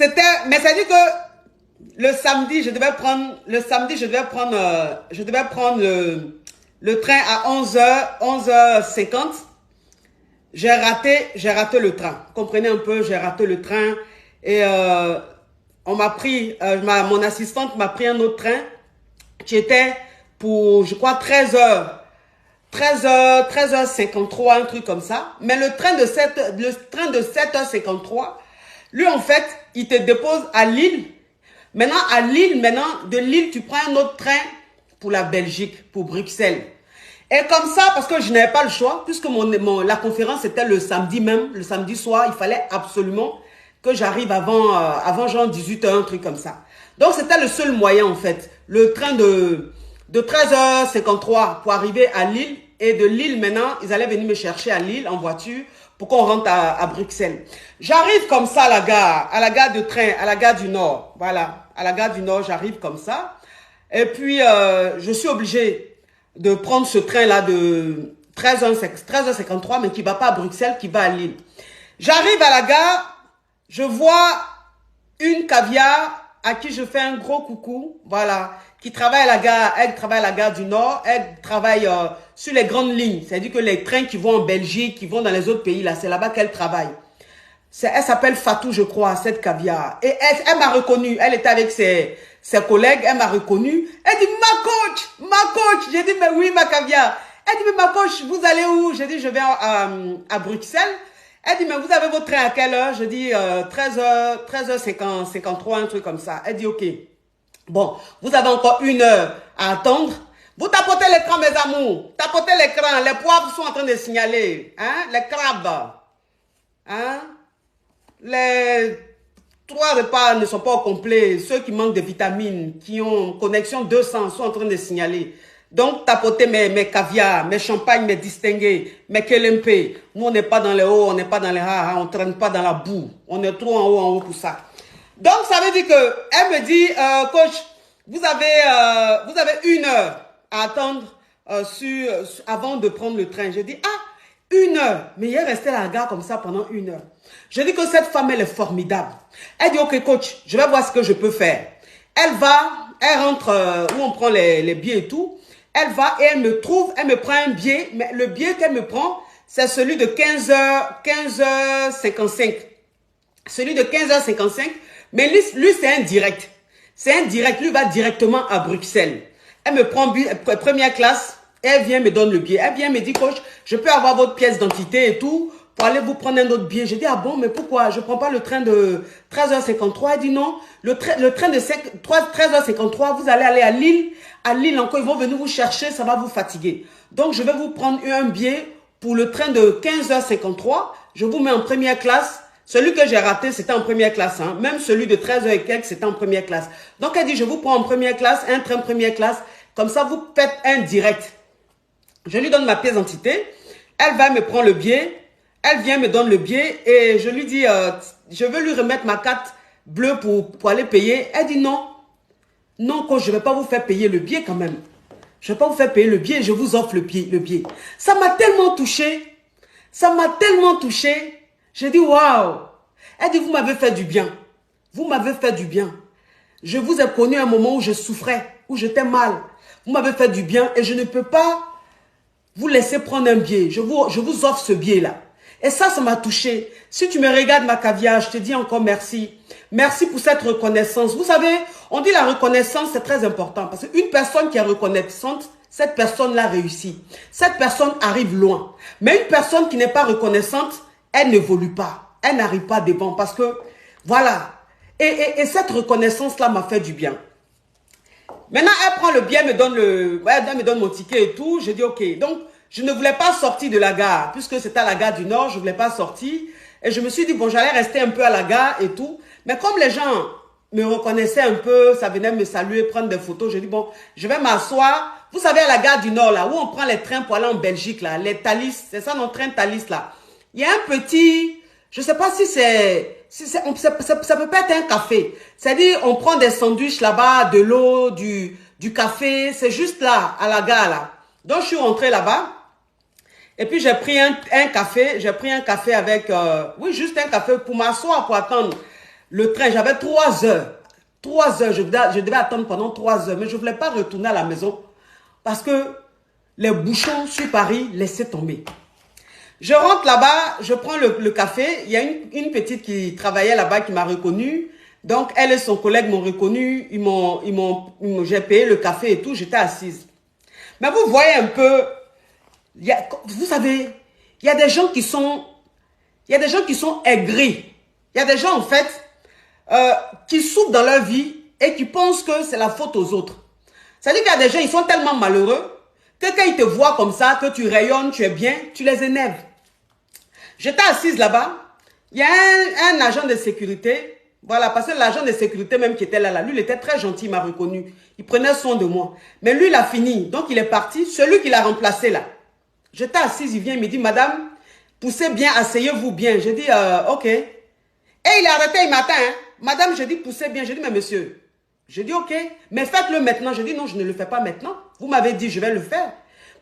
Mais ça dit que le samedi, je devais prendre le train à 11h50. J'ai raté le train. Comprenez un peu, j'ai raté le train et on m'a pris, mon assistante m'a pris un autre train qui était pour, je crois, 13h53, un truc comme ça. Mais le train de 7h53, lui, en fait, il te dépose à Lille. Maintenant, de Lille, tu prends un autre train pour la Belgique, pour Bruxelles. Et comme ça, parce que je n'avais pas le choix, puisque la conférence était le samedi même, le samedi soir, il fallait absolument que j'arrive avant genre 18h, un truc comme ça. Donc, c'était le seul moyen, en fait. Le train de 13h53 pour arriver à Lille. Et de Lille, maintenant, ils allaient venir me chercher à Lille en voiture pour qu'on rentre à Bruxelles. J'arrive comme ça à la gare de train, à la gare du Nord. Voilà, à la gare du Nord, j'arrive comme ça. Et puis, je suis obligé de prendre ce train-là de 13h53, mais qui ne va pas à Bruxelles, qui va à Lille. J'arrive à la gare, je vois une caviar à qui je fais un gros coucou, voilà, qui travaille à la gare, elle travaille à la gare du Nord, elle travaille sur les grandes lignes, c'est-à-dire que les trains qui vont en Belgique, qui vont dans les autres pays, là, c'est là-bas qu'elle travaille. Elle s'appelle Fatou, je crois, cette caviar. Et elle m'a reconnue, elle était avec ses collègues, elle m'a reconnue. Elle dit, ma coach. J'ai dit, mais oui, ma caviar. Elle dit, mais ma coach, vous allez où? J'ai dit, je vais à Bruxelles. Elle dit, mais vous avez votre train à quelle heure? Je dis, 13h53, un truc comme ça. Elle dit, ok. Bon, vous avez encore 1 heure à attendre. Vous tapotez l'écran, mes amours. Tapotez l'écran. Les poivres sont en train de signaler. Hein? Les crabes. Hein? Les 3 repas ne sont pas au complet. Ceux qui manquent de vitamines, qui ont connexion 200, sont en train de signaler. Donc, tapotez mes caviars, mes champagnes, mes distingués, mes kelempe. Nous, on n'est pas dans les hauts, on n'est pas dans les haha, on ne traîne pas dans la boue. On est trop en haut pour ça. Donc, ça veut dire que elle me dit, coach, vous avez 1 heure à attendre avant de prendre le train. Je dis, 1 heure. Mais il est resté à la gare comme ça pendant 1 heure. Je dis que cette femme, elle est formidable. Elle dit, ok, coach, je vais voir ce que je peux faire. Elle rentre où on prend les billets et tout. Elle va et elle me prend un billet. Mais le billet qu'elle me prend, c'est celui de 15h55. Celui de 15h55. Mais lui c'est un direct. C'est un direct. Lui va directement à Bruxelles. Elle me prend première classe. Et elle vient me donne le billet. Elle vient me dit, coach, je peux avoir votre pièce d'identité et tout pour aller vous prendre un autre billet. Je dis, ah bon, mais pourquoi? Je ne prends pas le train de 13h53. Elle dit non, le train de 13h53, vous allez aller à Lille. À Lille encore, ils vont venir vous chercher, ça va vous fatiguer. Donc, je vais vous prendre un billet pour le train de 15h53. Je vous mets en première classe. Celui que j'ai raté, c'était en première classe. Hein. Même celui de 13h et quelques, c'était en première classe. Donc, elle dit, je vous prends en première classe, un train première classe. Comme ça, vous faites un direct. Je lui donne ma pièce d'identité. Elle va me prendre le billet. Elle vient me donne le billet et je lui dis, je veux lui remettre ma carte bleue pour aller payer. Elle dit non. Non, coach, je ne vais pas vous faire payer le billet quand même. Je ne vais pas vous faire payer le billet, je vous offre le billet. Ça m'a tellement touché. Ça m'a tellement touché. J'ai dit, waouh. Elle dit, vous m'avez fait du bien. Vous m'avez fait du bien. Je vous ai connu à un moment où je souffrais, où j'étais mal. Vous m'avez fait du bien et je ne peux pas vous laisser prendre un billet. Je vous offre ce billet-là. Et ça m'a touché. Si tu me regardes, ma caviar, je te dis encore merci. Merci pour cette reconnaissance. Vous savez, on dit la reconnaissance, c'est très important. Parce qu'une personne qui est reconnaissante, cette personne-là réussit. Cette personne arrive loin. Mais une personne qui n'est pas reconnaissante, elle n'évolue pas. Elle n'arrive pas devant. Parce que, voilà. Et cette reconnaissance-là m'a fait du bien. Maintenant, elle prend le billet, elle me donne mon ticket et tout. Je dis, ok. Donc, je ne voulais pas sortir de la gare, puisque c'était à la gare du Nord, je ne voulais pas sortir. Et je me suis dit, bon, j'allais rester un peu à la gare et tout. Mais comme les gens me reconnaissaient un peu, ça venait me saluer, prendre des photos, je dis, bon, je vais m'asseoir. Vous savez, à la gare du Nord, là, où on prend les trains pour aller en Belgique, là, les Thalys, c'est ça, notre train Thalys, là. Il y a un petit, je ne sais pas si ça peut pas être un café. C'est-à-dire, on prend des sandwichs là-bas, de l'eau, du café, c'est juste là, à la gare, là. Donc, je suis rentrée là-bas. Et puis, j'ai pris un café avec, oui, juste un café pour m'asseoir, pour attendre. Le train, j'avais 3 heures. 3 heures, je devais attendre pendant 3 heures. Mais je ne voulais pas retourner à la maison. Parce que les bouchons sur Paris laissaient tomber. Je rentre là-bas, je prends le café. Il y a une petite qui travaillait là-bas qui m'a reconnue. Donc, elle et son collègue m'ont reconnu. J'ai payé le café et tout. J'étais assise. Mais vous voyez un peu, vous savez, il y a des gens qui sont aigris. Il y a des gens, en fait, qui souffrent dans leur vie et qui pensent que c'est la faute aux autres. C'est-à-dire qu'il y a des gens, ils sont tellement malheureux que quand ils te voient comme ça, que tu rayonnes, tu es bien, tu les énerves. J'étais assise là-bas. Il y a un agent de sécurité. Voilà, parce que l'agent de sécurité même qui était là, lui, il était très gentil, il m'a reconnu. Il prenait soin de moi. Mais lui, il a fini. Donc, il est parti. Celui qui l'a remplacé là. J'étais assise, il vient, il me dit, madame, poussez bien, asseyez-vous bien. J'ai dit, ok. Et il a arrêté, il m'attend. Hein. Madame, je dis, poussez bien. Je dis, mais monsieur. Je dis, ok. Mais faites-le maintenant. Je dis, non, je ne le fais pas maintenant. Vous m'avez dit, je vais le faire.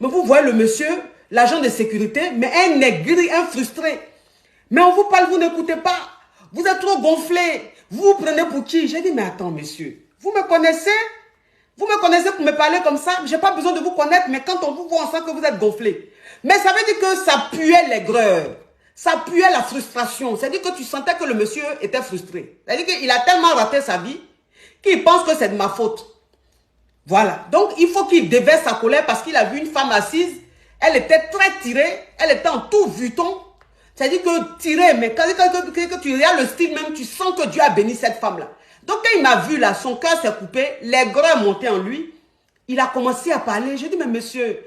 Mais vous voyez le monsieur, l'agent de sécurité, mais un aigri, un frustré. Mais on vous parle, vous n'écoutez pas. Vous êtes trop gonflé. Vous vous prenez pour qui? J'ai dit, mais attends, monsieur. Vous me connaissez? Vous me connaissez pour me parler comme ça? Je n'ai pas besoin de vous connaître, mais quand on vous voit, on sent que vous êtes gonflé. Mais ça veut dire que ça puait l'aigreur. Ça puait la frustration. C'est-à-dire que tu sentais que le monsieur était frustré. C'est-à-dire qu'il a tellement raté sa vie qu'il pense que c'est de ma faute. Voilà. Donc, il faut qu'il déverse sa colère parce qu'il a vu une femme assise. Elle était très tirée. Elle était en tout vuton. C'est-à-dire que tirée, mais quand tu regardes le style même, tu sens que Dieu a béni cette femme-là. Donc, quand il m'a vu là, son cœur s'est coupé, l'aigreur est montée en lui. Il a commencé à parler. J'ai dit, mais monsieur,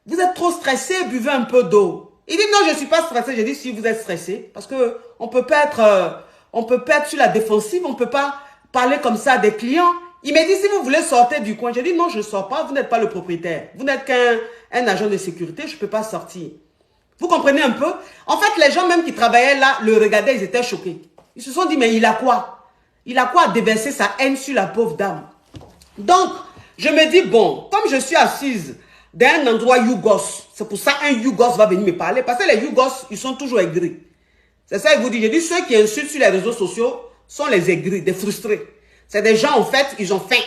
vous êtes trop stressé, buvez un peu d'eau. Il dit, non, je ne suis pas stressé. J'ai dit, si vous êtes stressé, parce que on peut pas être sur la défensive, on ne peut pas parler comme ça à des clients. Il m'a dit, si vous voulez sortir du coin, j'ai dit, non, je ne sors pas, vous n'êtes pas le propriétaire. Vous n'êtes qu'un agent de sécurité, je ne peux pas sortir. Vous comprenez un peu? En fait, les gens même qui travaillaient là, le regardaient, ils étaient choqués. Ils se sont dit, mais il a quoi? Il a quoi à déverser sa haine sur la pauvre dame? Donc, je me dis, bon, comme je suis assise dans un endroit Yougos, c'est pour ça un Yougos va venir me parler, parce que les Yougos, ils sont toujours aigris. C'est ça, il vous dit. Je dis, ceux qui insultent sur les réseaux sociaux sont les aigris, des frustrés. C'est des gens, en fait, ils ont faim.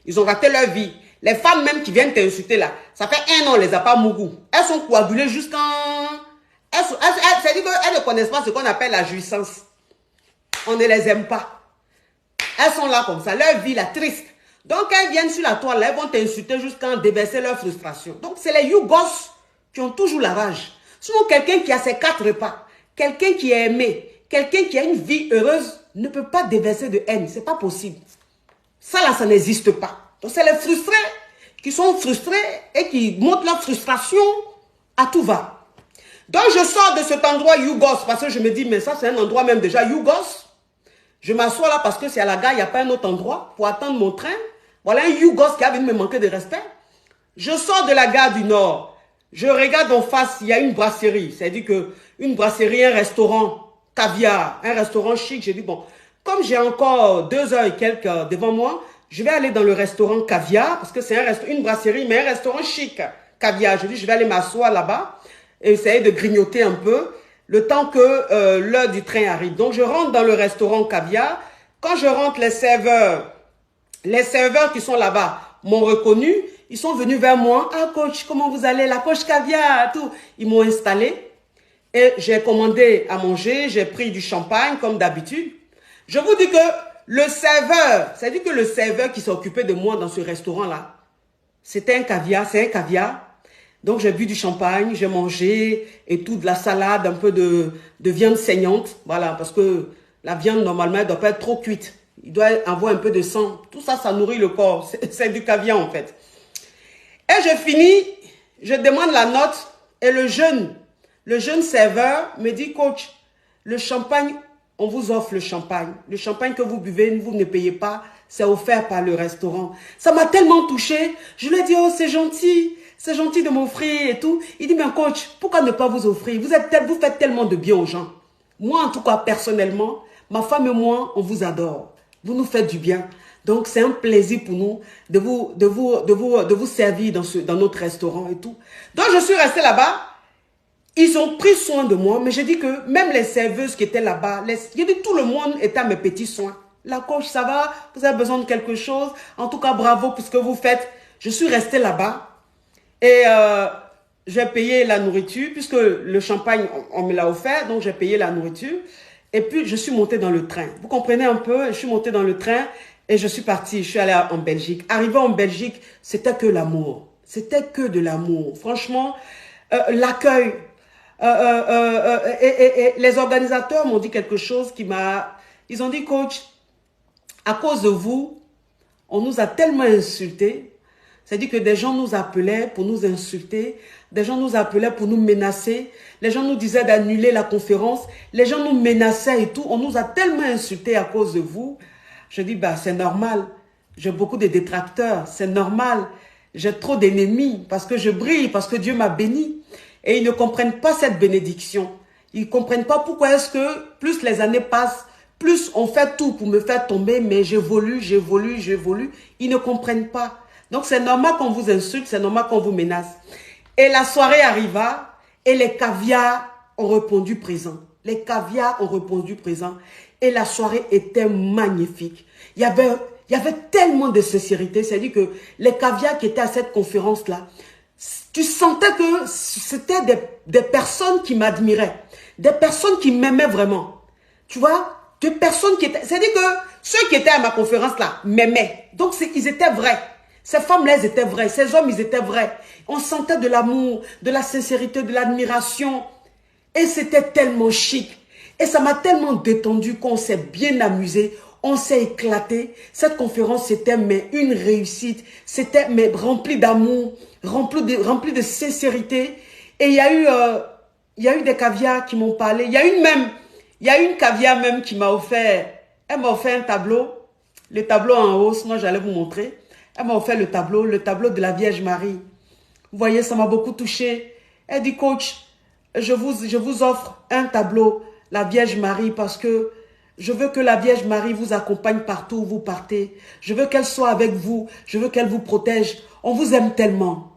Ils ont raté leur vie. Les femmes même qui viennent t'insulter là, ça fait 1 an, on les a pas mougou. Elles sont coagulées jusqu'en... C'est-à-dire qu'elles ne connaissent pas ce qu'on appelle la jouissance. On ne les aime pas. Elles sont là comme ça, leur vie là, triste. Donc elles viennent sur la toile, elles vont t'insulter jusqu'à déverser leur frustration. Donc c'est les Yougos qui ont toujours la rage. Sinon quelqu'un qui a ses 4 repas, quelqu'un qui est aimé, quelqu'un qui a une vie heureuse, ne peut pas déverser de haine. C'est pas possible. Ça là, ça n'existe pas. Donc c'est les frustrés qui sont frustrés et qui montrent leur frustration à tout va. Donc je sors de cet endroit Yougos parce que je me dis, mais ça c'est un endroit même déjà Yougos. Je m'assois là parce que c'est à la gare, il n'y a pas un autre endroit pour attendre mon train. Voilà un Yougos qui a venu me manquer de respect. Je sors de la gare du Nord. Je regarde en face, il y a une brasserie. C'est-à-dire que une brasserie, un restaurant caviar, un restaurant chic. J'ai dit, bon, comme j'ai encore 2 heures et quelques devant moi, je vais aller dans le restaurant caviar parce que c'est une brasserie, mais un restaurant chic caviar. Je dis, je vais aller m'asseoir là-bas et essayer de grignoter un peu le temps que l'heure du train arrive. Donc, je rentre dans le restaurant caviar. Quand je rentre, les serveurs qui sont là-bas m'ont reconnu. Ils sont venus vers moi. Ah, coach, comment vous allez? La coach caviar, tout. Ils m'ont installé. Et j'ai commandé à manger. J'ai pris du champagne, comme d'habitude. Je vous dis que le serveur, c'est-à-dire que le serveur qui s'est occupé de moi dans ce restaurant-là, c'était un caviar, c'est un caviar. Donc, j'ai bu du champagne, j'ai mangé et tout, de la salade, un peu de viande saignante. Voilà, parce que la viande, normalement, elle ne doit pas être trop cuite. Il doit avoir un peu de sang. Tout ça, ça nourrit le corps. C'est du caviar, en fait. Et je finis, je demande la note et le jeune serveur me dit, coach, le champagne, on vous offre le champagne. Le champagne que vous buvez, vous ne payez pas. C'est offert par le restaurant. Ça m'a tellement touché. Je lui ai dit, oh, c'est gentil. C'est gentil de m'offrir et tout. Il dit, mais coach, pourquoi ne pas vous offrir? Vous faites tellement de bien aux gens. Moi, en tout cas, personnellement, ma femme et moi, on vous adore. Vous nous faites du bien. Donc, c'est un plaisir pour nous de vous servir dans notre restaurant et tout. Donc, je suis restée là-bas. Ils ont pris soin de moi, mais j'ai dit que même les serveuses qui étaient là-bas, j'ai dit tout le monde était à mes petits soins. La coach, ça va? Vous avez besoin de quelque chose? En tout cas, bravo pour ce que vous faites. Je suis restée là-bas et j'ai payé la nourriture, puisque le champagne, on me l'a offert, donc j'ai payé la nourriture. Et puis, je suis montée dans le train. Vous comprenez un peu? Je suis montée dans le train et je suis partie. Je suis allée en Belgique. Arrivé en Belgique, c'était que l'amour. C'était que de l'amour. Franchement, l'accueil. Et les organisateurs m'ont dit quelque chose qui m'a... Ils ont dit, coach, à cause de vous, on nous a tellement insultés. C'est-à-dire que des gens nous appelaient pour nous insulter, des gens nous appelaient pour nous menacer, les gens nous disaient d'annuler la conférence, les gens nous menaçaient et tout. On nous a tellement insultés à cause de vous. Je dis, bah, c'est normal. J'ai beaucoup de détracteurs, c'est normal. J'ai trop d'ennemis parce que je brille, parce que Dieu m'a béni. Et ils ne comprennent pas cette bénédiction. Ils ne comprennent pas pourquoi est-ce que plus les années passent, plus on fait tout pour me faire tomber, mais j'évolue, j'évolue, j'évolue. Ils ne comprennent pas. Donc c'est normal qu'on vous insulte, c'est normal qu'on vous menace. Et la soirée arriva et les caviars ont répondu présent. Les caviars ont répondu présent. Et la soirée était magnifique. Il y avait tellement de sincérité. C'est-à-dire que les caviars qui étaient à cette conférence-là, tu sentais que c'était des personnes qui m'admiraient. Des personnes qui m'aimaient vraiment. Tu vois? Des personnes qui étaient... C'est-à-dire que ceux qui étaient à ma conférence-là m'aimaient. Donc ils étaient vrais. Ces femmes-là, elles étaient vraies. Ces hommes, ils étaient vrais. On sentait de l'amour, de la sincérité, de l'admiration. Et c'était tellement chic. Et ça m'a tellement détendu qu'on s'est bien amusé. On s'est éclaté. Cette conférence, c'était une réussite. C'était rempli d'amour, rempli de sincérité. Et il y a eu des caviars qui m'ont parlé. Il y a une caviar même qui m'a offert. Elle m'a offert un tableau. Le tableau en haut, sinon j'allais vous montrer. Elle m'a offert le tableau de la Vierge Marie. Vous voyez, ça m'a beaucoup touché. Elle dit, coach, je vous offre un tableau, la Vierge Marie, parce que je veux que la Vierge Marie vous accompagne partout où vous partez. Je veux qu'elle soit avec vous. Je veux qu'elle vous protège. On vous aime tellement.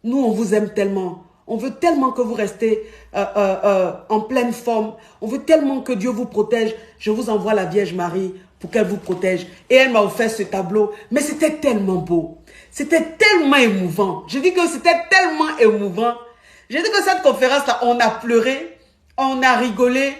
Nous, on vous aime tellement. On veut tellement que vous restez en pleine forme. On veut tellement que Dieu vous protège. Je vous envoie la Vierge Marie pour qu'elle vous protège. Et elle m'a offert ce tableau. Mais c'était tellement beau. C'était tellement émouvant. Je dis que c'était tellement émouvant. Je dis que cette conférence-là, on a pleuré, on a rigolé,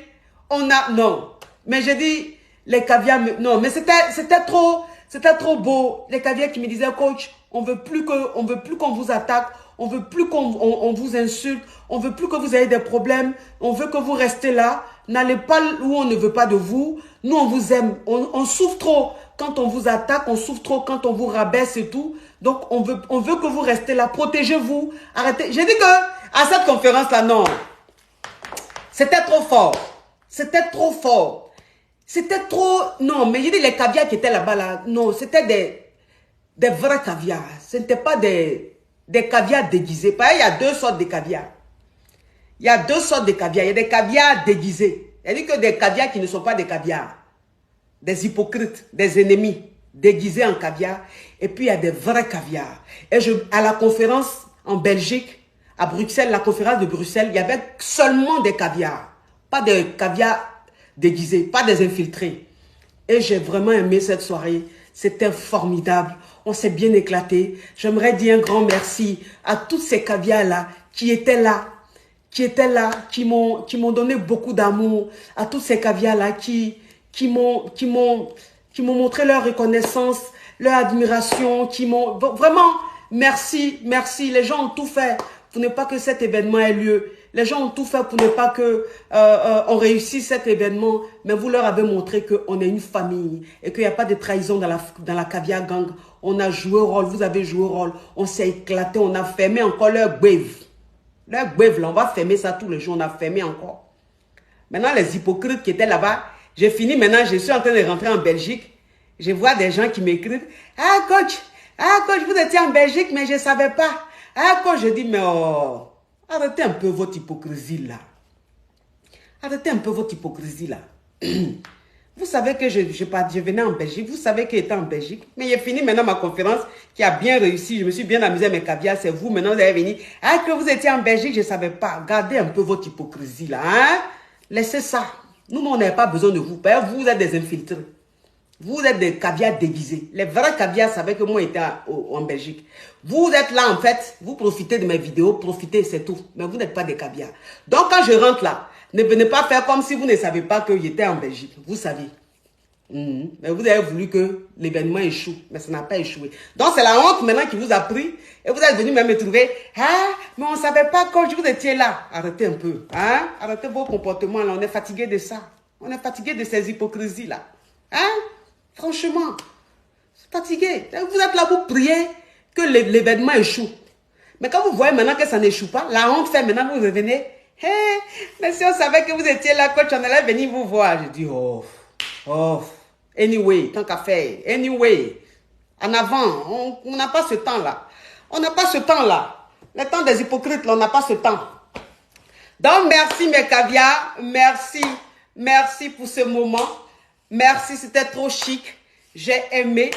non. Mais j'ai dit, les caviars, non, mais c'était trop beau. Les caviars qui me disaient, coach, on veut plus qu'on vous attaque. On veut plus qu'on vous insulte. On veut plus que vous ayez des problèmes. On veut que vous restez là. N'allez pas où on ne veut pas de vous. Nous, on vous aime. On souffre trop quand on vous attaque. On souffre trop quand on vous rabaisse et tout. Donc, on veut que vous restez là. Protégez-vous. Arrêtez. J'ai dit que à cette conférence-là, non. C'était trop fort. C'était trop fort. C'était trop... Non, mais j'ai dit les caviars qui étaient là-bas, là. Non, c'était des vrais caviars. Ce n'était pas des caviars déguisés. Il y a deux sortes de caviars. Il y a deux sortes de caviars. Il y a des caviars déguisés. C'est-à-dire que des caviars qui ne sont pas des caviars. Des hypocrites, des ennemis, déguisés en caviar. Et puis il y a des vrais caviars. Et à la conférence en Belgique, à Bruxelles, la conférence de Bruxelles, il y avait seulement des caviars. Pas des caviars déguisés, pas des infiltrés. Et j'ai vraiment aimé cette soirée. C'était formidable. On s'est bien éclaté. J'aimerais dire un grand merci à tous ces caviars-là qui étaient là, qui m'ont donné beaucoup d'amour, à tous ces caviars-là qui m'ont montré leur reconnaissance, leur admiration, vraiment, merci, merci. Les gens ont tout fait pour ne pas que cet événement ait lieu. Les gens ont tout fait pour ne pas que on réussisse cet événement, mais vous leur avez montré qu'on est une famille et qu'il n'y a pas de trahison dans la caviar gang. On a joué au rôle, vous avez joué au rôle, on s'est éclaté, on a fermé encore leur grève. Leur grève, là, on va fermer ça tous les jours, on a fermé encore. Maintenant, les hypocrites qui étaient là-bas, j'ai fini maintenant, je suis en train de rentrer en Belgique. Je vois des gens qui m'écrivent, ah coach, vous étiez en Belgique, mais je ne savais pas. Ah coach, je dis, mais oh... Arrêtez un peu votre hypocrisie là. Arrêtez un peu votre hypocrisie là. Vous savez que je venais en Belgique. Vous savez que j'étais en Belgique. Mais j'ai fini maintenant ma conférence qui a bien réussi. Je me suis bien amusé à mes caviars. C'est vous maintenant, vous allez venir. Ah, que vous étiez en Belgique, je ne savais pas. Gardez un peu votre hypocrisie là. Hein? Laissez ça. Nous, on n'avait pas besoin de vous. Vous êtes des infiltrés. Vous êtes des caviars déguisés. Les vrais caviars savaient que moi j'étais en Belgique. Vous êtes là en fait. Vous profitez de mes vidéos. Profitez, c'est tout. Mais vous n'êtes pas des caviars. Donc quand je rentre là, ne venez pas faire comme si vous ne savez pas que j'étais en Belgique. Vous savez. Mais vous avez voulu que l'événement échoue. Mais ça n'a pas échoué. Donc c'est la honte maintenant qui vous a pris. Et vous êtes venu même me trouver. Ah, mais on ne savait pas quand vous étiez là. Arrêtez un peu. Hein? Arrêtez vos comportements là. On est fatigué de ça. On est fatigué de ces hypocrisies là. Hein? Franchement. Fatigué. Vous êtes là pour prier que l'événement échoue. Mais quand vous voyez maintenant que ça n'échoue pas, la honte fait maintenant vous revenez. Hé, mais si on savait que vous étiez là, coach, on allait venir vous voir. Je dis, oh, anyway, tant qu'à faire, anyway, en avant, on n'a pas ce temps-là. On n'a pas ce temps-là. Le temps des hypocrites, là, on n'a pas ce temps. Donc, merci mes caviars, merci pour ce moment. Merci, c'était trop chic. J'ai aimé.